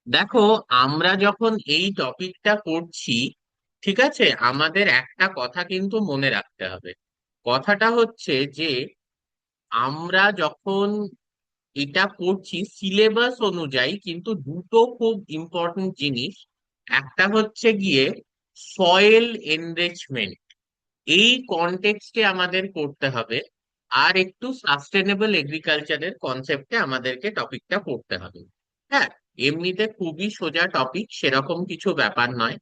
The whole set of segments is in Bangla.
দেখো, আমরা যখন এই টপিকটা করছি, ঠিক আছে, আমাদের একটা কথা কিন্তু মনে রাখতে হবে। কথাটা হচ্ছে যে আমরা যখন এটা করছি সিলেবাস অনুযায়ী, কিন্তু দুটো খুব ইম্পর্টেন্ট জিনিস। একটা হচ্ছে গিয়ে সয়েল এনরিচমেন্ট, এই কনটেক্সটে আমাদের করতে হবে। আর একটু সাস্টেনেবল এগ্রিকালচারের কনসেপ্টে আমাদেরকে টপিকটা পড়তে হবে। হ্যাঁ, এমনিতে খুবই সোজা টপিক, সেরকম কিছু ব্যাপার নয়।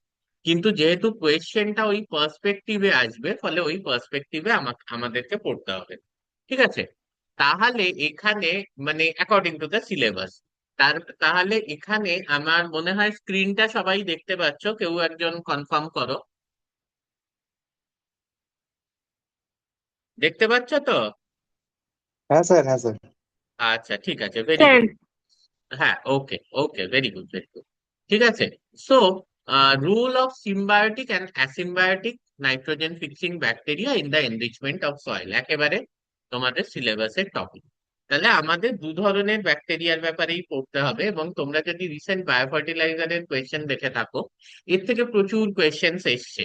কিন্তু যেহেতু কোয়েশ্চেনটা ওই পার্সপেক্টিভে আসবে, ফলে ওই পার্সপেক্টিভে আমাদেরকে পড়তে হবে। ঠিক আছে? তাহলে এখানে মানে অ্যাকর্ডিং টু দ্য সিলেবাস, তাহলে এখানে আমার মনে হয় স্ক্রিনটা সবাই দেখতে পাচ্ছ, কেউ একজন কনফার্ম করো। দেখতে পাচ্ছ তো? হ্যাঁ স্যার, হ্যাঁ স্যার। আচ্ছা, ঠিক আছে, ভেরি স্যার। গুড। হ্যাঁ, okay okay, very good very good. ঠিক আছে। So role of symbiotic and asymbiotic nitrogen fixing bacteria in the enrichment of soil, একেবারে তোমাদের সিলেবাসের টপিক। তাহলে আমাদের দু ধরনের ব্যাকটেরিয়ার ব্যাপারেই পড়তে হবে, এবং তোমরা যদি রিসেন্ট বায়োফার্টিলাইজারের কোয়েশ্চেন দেখে থাকো, এর থেকে প্রচুর কোয়েশ্চেন এসছে,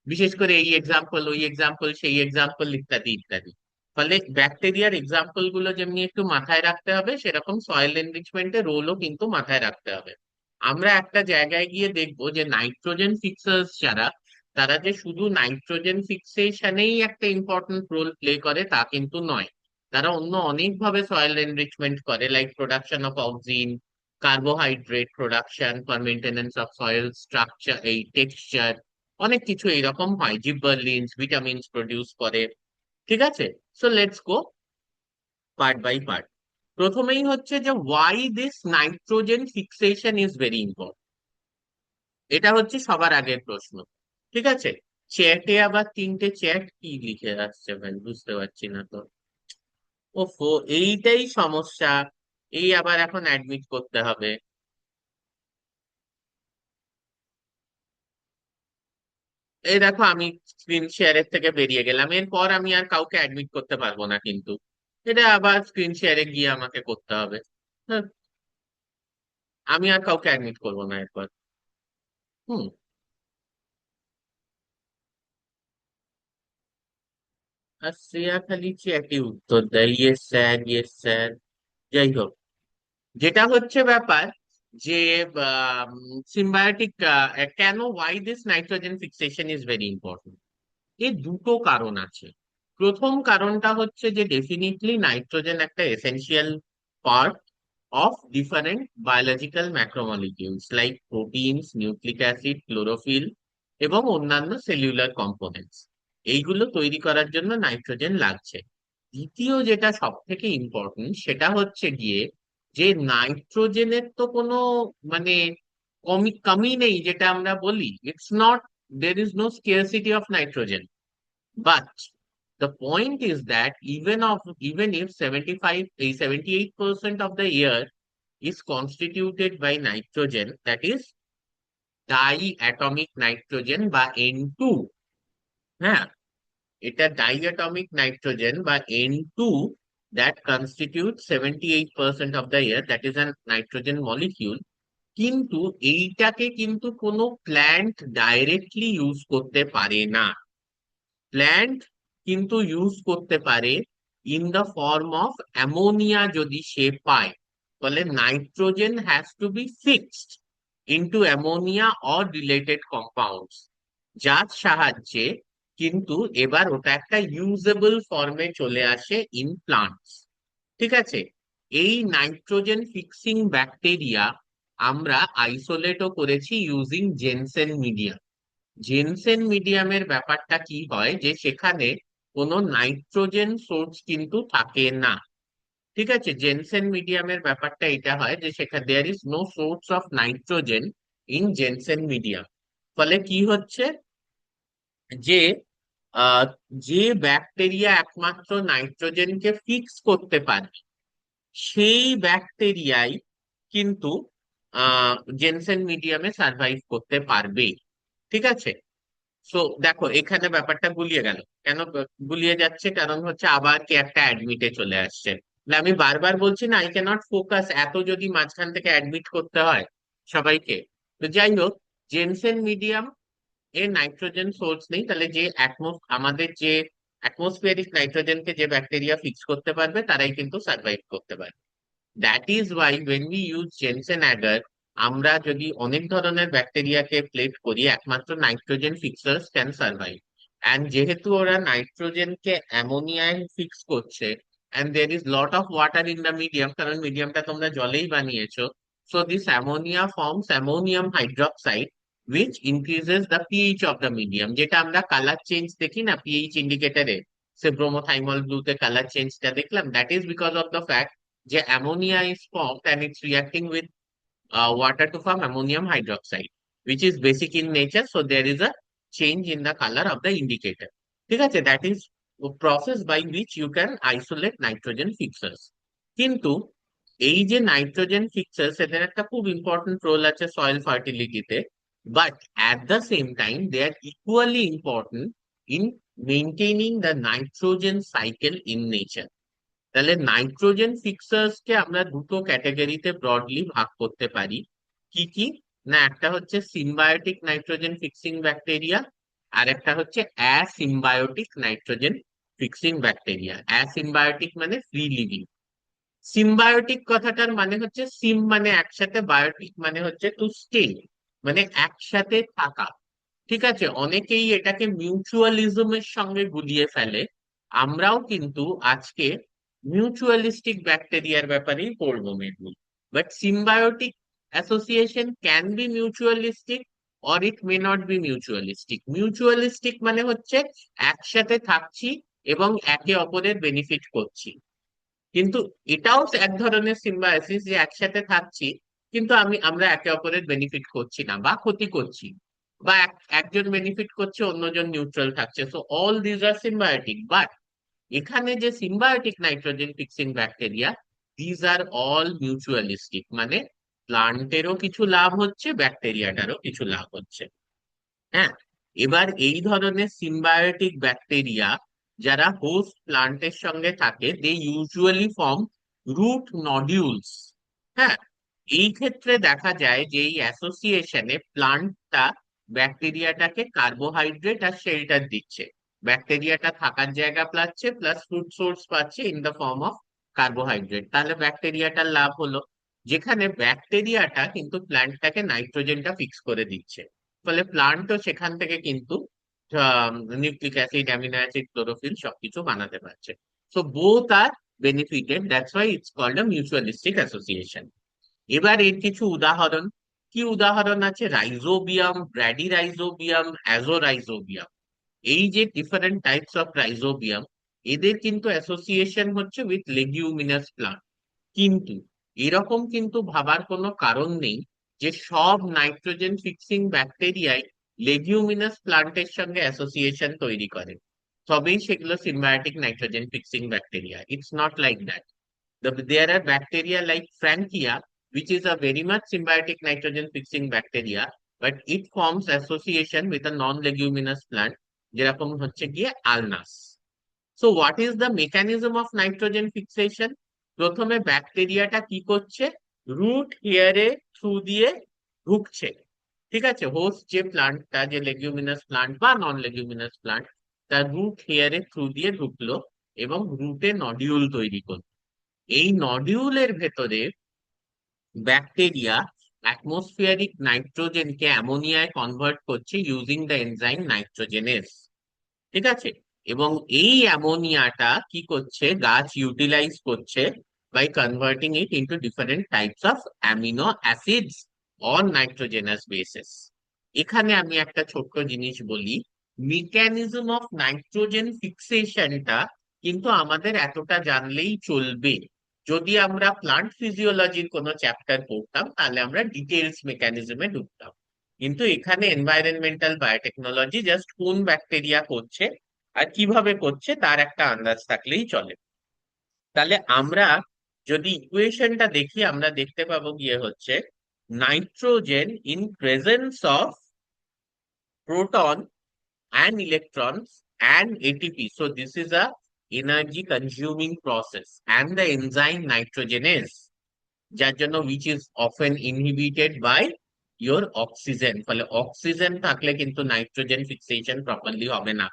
বিশেষ করে এই এক্সাম্পল ওই এক্সাম্পল সেই এক্সাম্পল ইত্যাদি ইত্যাদি। ফলে ব্যাকটেরিয়ার এক্সাম্পল গুলো যেমনি একটু মাথায় রাখতে হবে, সেরকম সয়েল এনরিচমেন্টের রোলও কিন্তু মাথায় রাখতে হবে। আমরা একটা জায়গায় গিয়ে দেখবো যে নাইট্রোজেন ফিক্সার্স যারা, তারা যে শুধু নাইট্রোজেন ফিক্সেশনেই একটা ইম্পর্টেন্ট রোল প্লে করে তা কিন্তু নয়। তারা অন্য অনেকভাবে সয়েল এনরিচমেন্ট করে, like production of auxin, carbohydrate production for maintenance of soil structure, এই টেক্সচার, অনেক কিছু এইরকম হয়, জিব্বারলিনস ভিটামিনস প্রডিউস করে। ঠিক আছে? So let's go part by part. প্রথমেই হচ্ছে যে why this nitrogen fixation is very important, এটা হচ্ছে সবার আগের প্রশ্ন। ঠিক আছে? চ্যাটে আবার তিনটে চ্যাট কি লিখে আসছে ভাই, বুঝতে পারছি না তো। ওফো, এইটাই সমস্যা। এই আবার এখন অ্যাডমিট করতে হবে। এই দেখো, আমি স্ক্রিন শেয়ারের থেকে বেরিয়ে গেলাম, এরপর আমি আর কাউকে অ্যাডমিট করতে পারবো না কিন্তু। এটা আবার স্ক্রিন শেয়ারে গিয়ে আমাকে করতে হবে। হ্যাঁ, আমি আর কাউকে অ্যাডমিট করবো না এরপর। হুম। আর শ্রেয়া খালি চ্যাটে উত্তর দেয়, ইয়েস স্যার ইয়েস স্যার। যাই হোক, যেটা হচ্ছে ব্যাপার যে সিম্বায়োটিক, কেন why this nitrogen fixation is very important, এর দুটো কারণ আছে। প্রথম কারণটা হচ্ছে যে ডেফিনেটলি নাইট্রোজেন একটা essential part of different biological macromolecules like proteins, nucleic acid, chlorophyll এবং অন্যান্য সেলুলার কম্পোনেন্টস। এইগুলো তৈরি করার জন্য নাইট্রোজেন লাগছে। দ্বিতীয় যেটা সব থেকে ইম্পর্টেন্ট, সেটা হচ্ছে গিয়ে যে নাইট্রোজেনের তো কোনো মানে কমি কমি নেই, যেটা আমরা বলি it's not, there is no scarcity of nitrogen. But the point is that even if 78% of the air is constituted by nitrogen, that is diatomic nitrogen বা N2, হ্যাঁ, এটা diatomic nitrogen বা N2, that constitutes 78% of the air, that is a nitrogen molecule। কিন্তু এইটাকে কিন্তু কোনো প্ল্যান্ট ডাইরেক্টলি ইউজ করতে পারে না। প্ল্যান্ট কিন্তু ইউজ করতে পারে in the form of ammonia, যদি সে পায়। ফলে nitrogen has to be fixed into ammonia or related compounds, যার সাহায্যে কিন্তু এবার ওটা একটা ইউজেবল ফর্মে চলে আসে ইন প্লান্টস। ঠিক আছে? এই নাইট্রোজেন ফিক্সিং ব্যাকটেরিয়া আমরা আইসোলেটও করেছি ইউজিং জেনসেন মিডিয়াম। জেনসেন মিডিয়ামের ব্যাপারটা কি হয় যে সেখানে কোনো নাইট্রোজেন সোর্স কিন্তু থাকে না। ঠিক আছে? জেনসেন মিডিয়ামের ব্যাপারটা এটা হয় যে সেখানে there is no source of nitrogen in Jensen medium. ফলে কি হচ্ছে যে আহ, যে ব্যাকটেরিয়া একমাত্র নাইট্রোজেনকে ফিক্স করতে পারে, সেই ব্যাকটেরিয়াই কিন্তু জেনসেন মিডিয়ামে সার্ভাইভ করতে পারবে। ঠিক আছে? সো দেখো, এখানে ব্যাপারটা গুলিয়ে গেল। কেন গুলিয়ে যাচ্ছে? কারণ হচ্ছে আবার কি একটা অ্যাডমিটে চলে আসছে। না, আমি বারবার বলছি না, আই ক্যানট ফোকাস, এত যদি মাঝখান থেকে অ্যাডমিট করতে হয় সবাইকে। তো যাই হোক, জেনসেন মিডিয়াম এর নাইট্রোজেন সোর্স নেই, তাহলে যে আমাদের যে অ্যাটমসফিয়ারিক নাইট্রোজেনকে যে ব্যাকটেরিয়া ফিক্স করতে পারবে তারাই কিন্তু সার্ভাইভ করতে পারবে। That is why when we use Jensen agar, আমরা যদি অনেক ধরনের ব্যাকটেরিয়াকে প্লেট করি, একমাত্র nitrogen fixers can survive. And যেহেতু ওরা নাইট্রোজেনকে অ্যামোনিয়ায় ফিক্স করছে, and there is lot of water in the medium, কারণ মিডিয়ামটা তোমরা জলেই বানিয়েছো, so this ammonia forms ammonium hydroxide which increases the pH of the medium, যেটা আমরা কালার চেঞ্জ দেখি না পিএইচ ইন্ডিকেটরে, সে ব্রোমোথাইমল ব্লুতে কালার চেঞ্জটা দেখলাম, that is because of the fact যে ammonia is formed and it's reacting with water to form ammonium hydroxide, which is basic in nature. So there is a change in the color of the indicator. ঠিক আছে, that is a process by which you can isolate nitrogen fixers. কিন্তু এই যে নাইট্রোজেন ফিক্সার্স, এদের একটা খুব ইম্পর্টেন্ট রোল আছে সয়েল ফার্টিলিটিতে, but at the same time they are equally important in maintaining the nitrogen cycle in nature. তাহলে নাইট্রোজেন ফিক্সার্স কে আমরা দুটো ক্যাটাগরিতে ব্রডলি ভাগ করতে পারি। কি কি? না, একটা হচ্ছে সিম্বায়োটিক নাইট্রোজেন ফিক্সিং ব্যাকটেরিয়া, আর একটা হচ্ছে অ্যাসিম্বায়োটিক নাইট্রোজেন ফিক্সিং ব্যাকটেরিয়া। অ্যাসিম্বায়োটিক মানে ফ্রি লিভিং। সিম্বায়োটিক কথাটার মানে হচ্ছে সিম মানে একসাথে, বায়োটিক মানে হচ্ছে টু স্টে, মানে একসাথে থাকা। ঠিক আছে, অনেকেই এটাকে মিউচুয়ালিজমের সঙ্গে গুলিয়ে ফেলে। আমরাও কিন্তু আজকে মিউচুয়ালিস্টিক ব্যাকটেরিয়ার ব্যাপারেই পড়বো mainly. But symbiotic association can be mutualistic or it may not be mutualistic. Mutualistic মানে হচ্ছে একসাথে থাকছি এবং একে অপরের বেনিফিট করছি, কিন্তু এটাও এক ধরনের সিম্বায়োসিস যে একসাথে থাকছি কিন্তু আমরা একে অপরের বেনিফিট করছি না বা ক্ষতি করছি, বা একজন বেনিফিট করছে অন্যজন নিউট্রাল থাকছে। So all these are symbiotic, but এখানে যে symbiotic nitrogen fixing bacteria, these are all mutualistic, মানে প্লান্টেরও কিছু লাভ হচ্ছে, ব্যাকটেরিয়াটারও কিছু লাভ হচ্ছে। হ্যাঁ, এবার এই ধরনের সিম্বায়োটিক ব্যাকটেরিয়া যারা হোস্ট প্লান্টের সঙ্গে থাকে, দে ইউজুয়ালি ফর্ম রুট নডিউলস। হ্যাঁ, এই ক্ষেত্রে দেখা যায় যে এই অ্যাসোসিয়েশনে প্লান্টটা ব্যাকটেরিয়াটাকে কার্বোহাইড্রেট আর শেল্টার দিচ্ছে, ব্যাকটেরিয়াটা থাকার জায়গা পাচ্ছে প্লাস ফুড সোর্স পাচ্ছে in the form of carbohydrate. তাহলে ব্যাকটেরিয়াটার লাভ হলো, যেখানে ব্যাকটেরিয়াটা কিন্তু প্ল্যান্টটাকে নাইট্রোজেনটা ফিক্স করে দিচ্ছে, ফলে প্লান্টও সেখান থেকে কিন্তু nucleic acid, amino acid, chlorophyll সবকিছু বানাতে পারছে। So both are benefited, that's why it's called a mutualistic association. এবার এর কিছু উদাহরণ, কি উদাহরণ আছে? রাইজোবিয়াম, ব্র্যাডিরাইজোবিয়াম, অ্যাজোরাইজোবিয়াম, এই যে ডিফারেন্ট টাইপস অফ রাইজোবিয়াম, এদের কিন্তু অ্যাসোসিয়েশন হচ্ছে উইথ লেগিউমিনাস প্লান্ট। কিন্তু এরকম কিন্তু ভাবার কোনো কারণ নেই যে সব নাইট্রোজেন ফিক্সিং ব্যাকটেরিয়াই লেগিউমিনাস প্লান্টের সঙ্গে অ্যাসোসিয়েশন তৈরি করে তবেই সেগুলো symbiotic nitrogen fixing bacteria. It's not like that. There are bacteria like Frankia, which is a very much symbiotic nitrogen fixing bacteria, but it forms association with a non-leguminous plant, যেরকম হচ্ছে গিয়ে Alnus. So what is the mechanism of nitrogen fixation? প্রথমে ব্যাকটেরিয়াটা কি করছে? রুট হেয়ারে থ্রু দিয়ে ঢুকছে। ঠিক আছে, হোস্ট যে প্লান্টটা, যে লেগুমিনাস প্লান্ট বা নন লেগুমিনাস প্লান্ট, তার রুট হেয়ারে থ্রু দিয়ে ঢুকলো এবং রুটে নডিউল তৈরি করলো। এই নডিউলের ভেতরে ব্যাকটেরিয়া অ্যাটমসফিয়ারিক নাইট্রোজেনকে অ্যামোনিয়ায় কনভার্ট করছে ইউজিং দ্য এনজাইম নাইট্রোজেনেস। ঠিক আছে, এবং এই অ্যামোনিয়াটা কি করছে? গাছ ইউটিলাইজ করছে by converting it into different types of amino acids on nitrogenous bases. এখানে আমি একটা ছোট্ট জিনিস বলি, মেকানিজম অফ নাইট্রোজেন ফিক্সেশনটা কিন্তু আমাদের এতটা জানলেই চলবে। যদি আমরা প্লান্ট ফিজিওলজির কোনো চ্যাপ্টার পড়তাম তাহলে আমরা ডিটেলস মেকানিজমে ঢুকতাম, কিন্তু এখানে এনভায়রনমেন্টাল বায়োটেকনোলজি জাস্ট কোন ব্যাকটেরিয়া করছে আর কিভাবে করছে তার একটা আন্দাজ থাকলেই চলে। তাহলে আমরা যদি ইকুয়েশনটা দেখি, আমরা দেখতে পাবো গিয়ে হচ্ছে nitrogen in presence of proton and electrons and ATP. So this is a energy consuming process and the enzyme nitrogenase. যার জন্য which is often inhibited by your oxygen। ফলে অক্সিজেন থাকলে কিন্তু নাইট্রোজেন ফিক্সেশন প্রপারলি হবে না।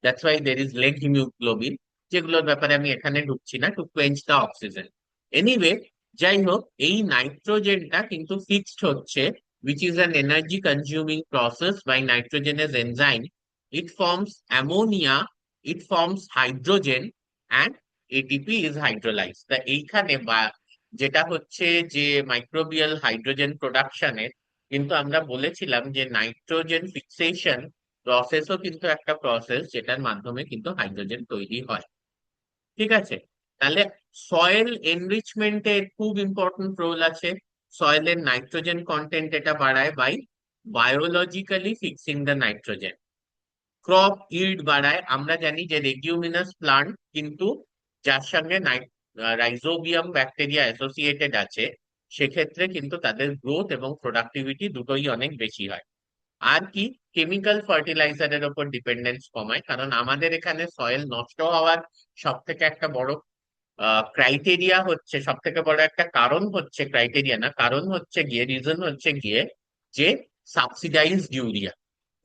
That's why there is leghaemoglobin, যেগুলোর ব্যাপারে আমি এখানে ঢুকছি না, to quench the oxygen. Anyway, যাই হোক, এই নাইট্রোজেনটা কিন্তু ফিক্সড হচ্ছে, which is an energy consuming process by nitrogenous enzyme. It forms ammonia, it forms hydrogen, and ATP is hydrolyzed। তা এইখানে বা যেটা হচ্ছে যে মাইক্রোবিয়াল হাইড্রোজেন প্রোডাকশনের, কিন্তু আমরা বলেছিলাম যে নাইট্রোজেন ফিক্সেশন প্রসেসও কিন্তু একটা প্রসেস যেটার মাধ্যমে কিন্তু হাইড্রোজেন তৈরি হয়। ঠিক আছে, তাহলে সয়েল এনরিচমেন্টের খুব ইম্পর্টেন্ট রোল আছে। সয়েলের নাইট্রোজেন কন্টেন্ট এটা বাড়ায় by biologically fixing the nitrogen. Crop yield বাড়ায়। আমরা জানি যে লেগুমিনাস প্লান্ট কিন্তু যার সঙ্গে রাইজোবিয়াম ব্যাকটেরিয়া অ্যাসোসিয়েটেড আছে, সেক্ষেত্রে কিন্তু তাদের গ্রোথ এবং প্রোডাক্টিভিটি দুটোই অনেক বেশি হয়। আর কি, কেমিক্যাল ফার্টিলাইজারের উপর ডিপেন্ডেন্স কমায়, কারণ আমাদের এখানে সয়েল নষ্ট হওয়ার সব থেকে একটা বড় ক্রাইটেরিয়া হচ্ছে, সব থেকে বড় একটা কারণ হচ্ছে, ক্রাইটেরিয়া না, কারণ হচ্ছে গিয়ে, রিজন হচ্ছে গিয়ে যে সাবসিডাইজড ইউরিয়া।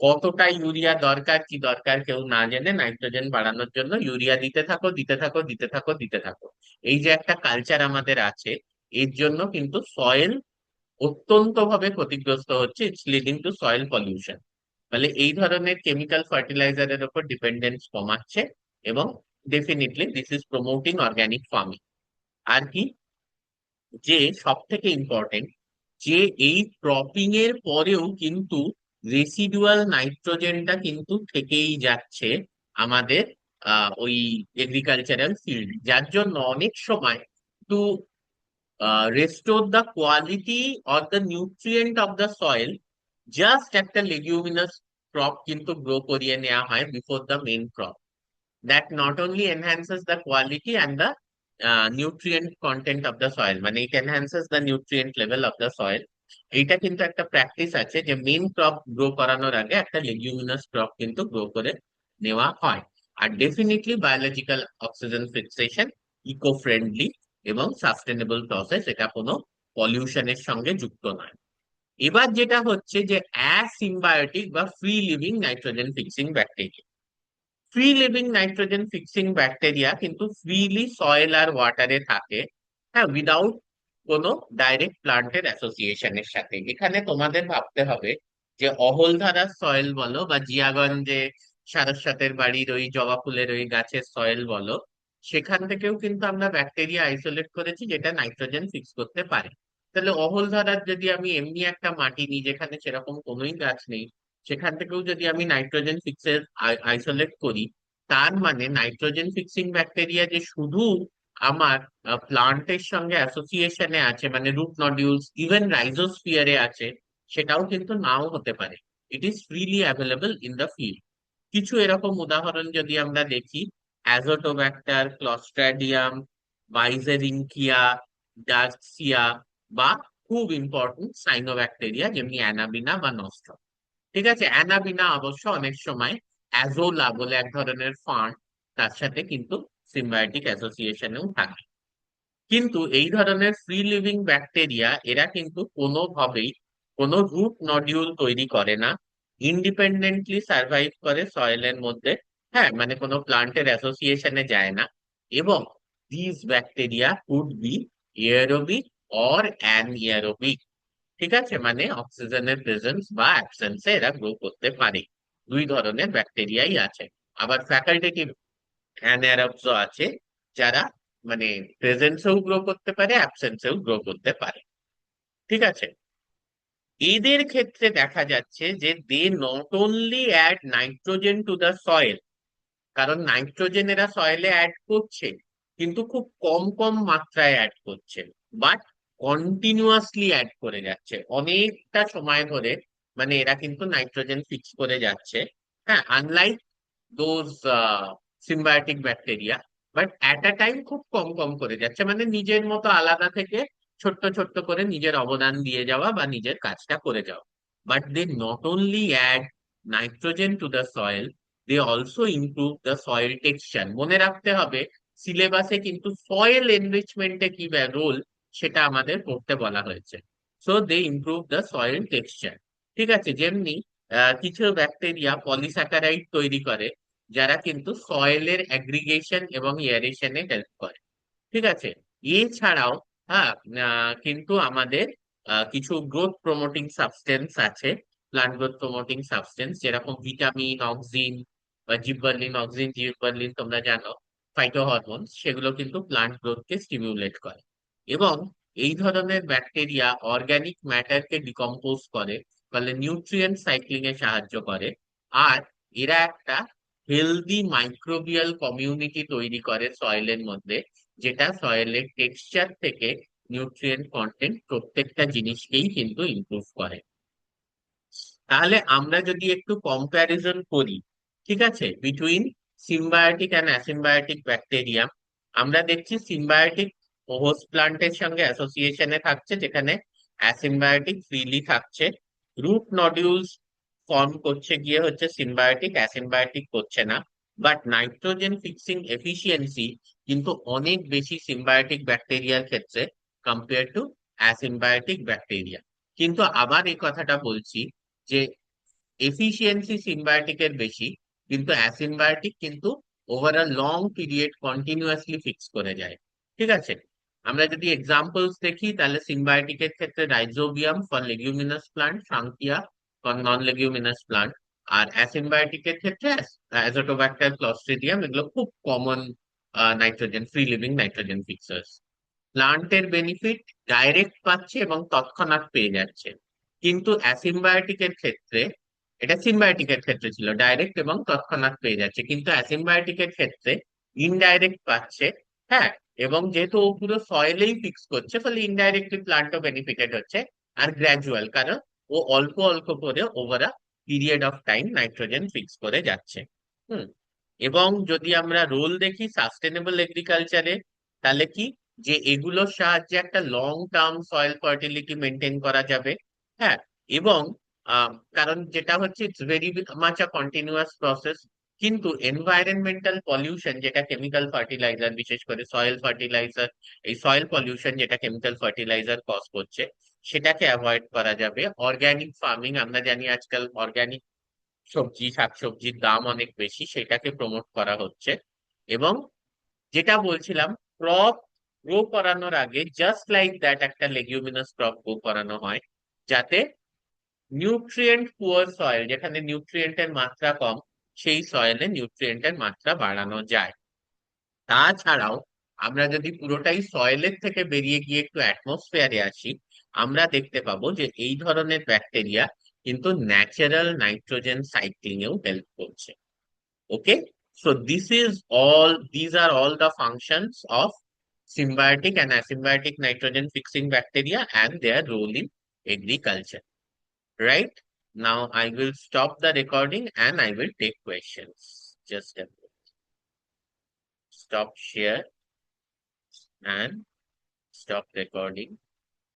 কতটা ইউরিয়া দরকার, কি দরকার কেউ না জেনে নাইট্রোজেন বাড়ানোর জন্য ইউরিয়া দিতে থাকো, দিতে থাকো, দিতে থাকো, দিতে থাকো। এই যে একটা কালচার আমাদের আছে, এর জন্য কিন্তু সয়েল অত্যন্ত ভাবে ক্ষতিগ্রস্ত হচ্ছে। It's leading to soil pollution. তাহলে এই ধরনের কেমিক্যাল ফার্টিলাইজারের উপর ডিপেন্ডেন্স কমাচ্ছে, এবং definitely this is promoting organic farming. আর কি, যে সব থেকে ইম্পর্টেন্ট, যে এই ক্রপিং এর পরেও কিন্তু রেসিডুয়াল নাইট্রোজেনটা কিন্তু থেকেই যাচ্ছে আমাদের ওই এগ্রিকালচারাল ফিল্ড, যার জন্য অনেক সময় to restore the quality or the nutrient of the soil, just একটা লেগুমিনাস ক্রপ কিন্তু গ্রো করিয়ে নেওয়া হয় before the main crop. That not only enhances the quality and the nutrient content of the soil, মানে it enhances the nutrient level of the soil. এইটা কিন্তু একটা প্র্যাকটিস আছে যে মেইন ক্রপ গ্রো করানোর আগে একটা লেগুমিনাস ক্রপ কিন্তু গ্রো করে নেওয়া হয়। আর definitely biological oxygen fixation eco friendly এবং সাস্টেনেবল প্রসেস, এটা কোনো পলিউশনের সঙ্গে যুক্ত নয়। এবার যেটা হচ্ছে যে অ্যাসিম্বায়োটিক বা free living nitrogen fixing bacteria. Free living nitrogen fixing bacteria কিন্তু ফ্রিলি সয়েল আর ওয়াটারে থাকে, হ্যাঁ, উইদাউট কোনো ডাইরেক্ট প্লান্টের অ্যাসোসিয়েশনের সাথে। এখানে তোমাদের ভাবতে হবে যে অহলধারার সয়েল বলো বা জিয়াগঞ্জে সারস্বতের বাড়ির ওই জবা ফুলের ওই গাছের সয়েল বলো, সেখান থেকেও কিন্তু আমরা ব্যাকটেরিয়া আইসোলেট করেছি যেটা নাইট্রোজেন ফিক্স করতে পারে। তাহলে অহলধারার যদি আমি এমনি একটা মাটি নিই যেখানে সেরকম কোনোই গাছ নেই, সেখান থেকেও যদি আমি নাইট্রোজেন ফিক্সের আইসোলেট করি, তার মানে নাইট্রোজেন ফিক্সিং ব্যাকটেরিয়া যে শুধু আমার প্লান্টের সঙ্গে অ্যাসোসিয়েশনে আছে, মানে রুট নডিউলস, ইভেন রাইজোস্ফিয়ারে আছে, সেটাও কিন্তু নাও হতে পারে। It is freely available in the field. কিছু এরকম উদাহরণ যদি আমরা দেখি, অ্যাজোটোব্যাক্টার, ক্লস্ট্রাডিয়াম, বাইজেরিঙ্কিয়া, ডার্সিয়া, বা খুব ইম্পর্টেন্ট সাইনোব্যাকটেরিয়া যেমনি অ্যানাবিনা বা নস্ট্রাম। ঠিক আছে, অ্যানাবিনা অবশ্য অনেক সময় অ্যাজোলা বলে এক ধরনের ফান্ড, তার সাথে কিন্তু সিম্বায়োটিক অ্যাসোসিয়েশনেও থাকে। কিন্তু এই ধরনের ফ্রি লিভিং ব্যাকটেরিয়া এরা কিন্তু কোনোভাবেই কোনো রুট নডিউল তৈরি করে না, ইন্ডিপেন্ডেন্টলি সার্ভাইভ করে সয়েলের মধ্যে, হ্যাঁ, মানে কোনো প্লান্টের অ্যাসোসিয়েশনে যায় না। এবং this bacteria could be aerobic or anaerobic. ঠিক আছে, মানে অক্সিজেনের প্রেজেন্স বা অ্যাবসেন্সে এরা গ্রো করতে পারে। দুই ধরনের ব্যাকটেরিয়াই আছে। আবার ফ্যাকাল্টেটিভ অ্যানারোবসও আছে, যারা মানে প্রেজেন্সেও গ্রো করতে পারে, অ্যাবসেন্সেও গ্রো করতে পারে। ঠিক আছে, এদের ক্ষেত্রে দেখা যাচ্ছে যে they not only add nitrogen to the soil, কারণ নাইট্রোজেন এরা সয়েলে অ্যাড করছে, কিন্তু খুব কম কম মাত্রায় অ্যাড করছে, বাট কন্টিনিউয়াসলি অ্যাড করে যাচ্ছে অনেকটা সময় ধরে। মানে এরা কিন্তু নাইট্রোজেন ফিক্স করে যাচ্ছে, হ্যাঁ, unlike those symbiotic bacteria. But at a time খুব কম কম করে যাচ্ছে, মানে নিজের মতো আলাদা থেকে ছোট্ট ছোট্ট করে নিজের অবদান দিয়ে যাওয়া বা নিজের কাজটা করে যাওয়া। But they not only add nitrogen to the soil, they also improve the soil texture. মনে রাখতে হবে সিলেবাসে কিন্তু সয়েল এনরিচমেন্টে কি রোল সেটা আমাদের করতে বলা হয়েছে। So they improve the soil texture. ঠিক আছে, যেমনি কিছু ব্যাকটেরিয়া পলিস্যাকারাইড তৈরি করে, যারা কিন্তু সয়েলের অ্যাগ্রিগেশন এবং এয়ারেশনে হেল্প করে। ঠিক আছে, এছাড়াও হ্যাঁ কিন্তু আমাদের কিছু গ্রোথ প্রমোটিং সাবস্টেন্স আছে, প্লান্ট গ্রোথ প্রমোটিং সাবস্টেন্স, যেরকম ভিটামিন, অক্সিন বা জিববারলিন। অক্সিন, জিববারলিন তোমরা জানো, ফাইটোহরমোন, সেগুলো কিন্তু প্লান্ট গ্রোথকে স্টিমিউলেট করে। এবং এই ধরনের ব্যাকটেরিয়া অর্গানিক ম্যাটারকে ডিকম্পোজ করে, ফলে নিউট্রিয়েন্ট সাইক্লিং এ সাহায্য করে। আর এরা একটা হেলদি মাইক্রোবিয়াল কমিউনিটি তৈরি করে সয়েলের মধ্যে, যেটা সয়েলের টেক্সচার থেকে নিউট্রিয়েন্ট কন্টেন্ট প্রত্যেকটা জিনিসকেই কিন্তু ইমপ্রুভ করে। তাহলে আমরা যদি একটু কম্প্যারিজন করি, ঠিক আছে, বিটুইন সিম্বায়োটিক অ্যান্ড অ্যাসিম্বায়োটিক ব্যাকটেরিয়া, আমরা দেখছি সিম্বায়োটিক হোস্ট প্লান্টের সঙ্গে অ্যাসোসিয়েশনে থাকছে, যেখানে অ্যাসিম্বায়োটিক ফ্রিলি থাকছে। রুট নডিউলস ফর্ম করছে গিয়ে হচ্ছে সিম্বায়োটিক, অ্যাসিম্বায়োটিক করছে না। বাট নাইট্রোজেন ফিক্সিং এফিসিয়েন্সি কিন্তু অনেক বেশি সিম্বায়োটিক ব্যাকটেরিয়ার ক্ষেত্রে কম্পেয়ার টু অ্যাসিম্বায়োটিক ব্যাকটেরিয়া। কিন্তু আবার এই কথাটা বলছি যে এফিসিয়েন্সি সিম্বায়োটিকের বেশি, কিন্তু অ্যাসিম্বায়োটিক কিন্তু over a long period continuously fix করে যায়। ঠিক আছে, আমরা যদি এক্সাম্পলস দেখি, তাহলে সিম্বায়োটিকের ক্ষেত্রে রাইজোবিয়াম ফর লেগুমিনাস প্লান্ট, সাংকিয়া ফর নন লেগুমিনাস প্লান্ট। আর অ্যাসিম্বায়োটিকের ক্ষেত্রে অ্যাজোটোব্যাক্টার, ক্লস্ট্রিডিয়াম, এগুলো খুব common nitrogen free living nitrogen fixers. প্লান্টের বেনিফিট ডাইরেক্ট পাচ্ছে এবং তৎক্ষণাৎ পেয়ে যাচ্ছে। কিন্তু অ্যাসিম্বায়োটিকের ক্ষেত্রে, এটা সিম্বায়োটিকের ক্ষেত্রে ছিল ডাইরেক্ট এবং তৎক্ষণাৎ পেয়ে যাচ্ছে, কিন্তু অ্যাসিম্বায়োটিকের ক্ষেত্রে ইনডাইরেক্ট পাচ্ছে। হ্যাঁ, এবং যেহেতু ও পুরো সয়েলেই ফিক্স করছে, ফলে ইনডাইরেক্টলি প্লান্টও বেনিফিটেড হচ্ছে। আর গ্র্যাজুয়াল, কারণ ও অল্প অল্প করে over a period of time nitrogen fix করে যাচ্ছে। হুম। এবং যদি আমরা রোল দেখি সাস্টেনেবল এগ্রিকালচারে, তাহলে কি, যে এগুলোর সাহায্যে একটা long term soil fertility maintain করা যাবে। হ্যাঁ, এবং কারণ যেটা হচ্ছে it's very much a continuous process. কিন্তু এনভায়রনমেন্টাল পলিউশন, যেটা কেমিক্যাল ফার্টিলাইজার, বিশেষ করে সয়েল ফার্টিলাইজার, এই সয়েল পলিউশন যেটা কেমিক্যাল ফার্টিলাইজার কজ করছে, সেটাকে অ্যাভয়েড করা যাবে। অর্গানিক ফার্মিং, আমরা জানি আজকাল অর্গানিক সবজি শাকসবজির দাম অনেক বেশি, সেটাকে প্রমোট করা হচ্ছে। এবং যেটা বলছিলাম, ক্রপ গ্রো করানোর আগে জাস্ট লাইক দ্যাট একটা লেগুমিনাস ক্রপ গ্রো করানো হয়, যাতে নিউট্রিয়েন্ট পুয়ার সয়েল, যেখানে নিউট্রিয়েন্টের মাত্রা কম, সেই সয়েলে নিউট্রিয়েন্টের মাত্রা বাড়ানো যায়। তাছাড়াও আমরা যদি পুরোটাই সয়েলের থেকে বেরিয়ে গিয়ে একটু অ্যাটমসফিয়ারে আসি, আমরা দেখতে পাবো যে এই ধরনের ব্যাকটেরিয়া কিন্তু ন্যাচারাল নাইট্রোজেন সাইক্লিং এও হেল্প করছে। ওকে, so these are all the functions of symbiotic and asymbiotic nitrogen fixing bacteria and their role in agriculture. Right? Now I will stop the recording and I will take questions. Just a minute. Stop share and stop recording.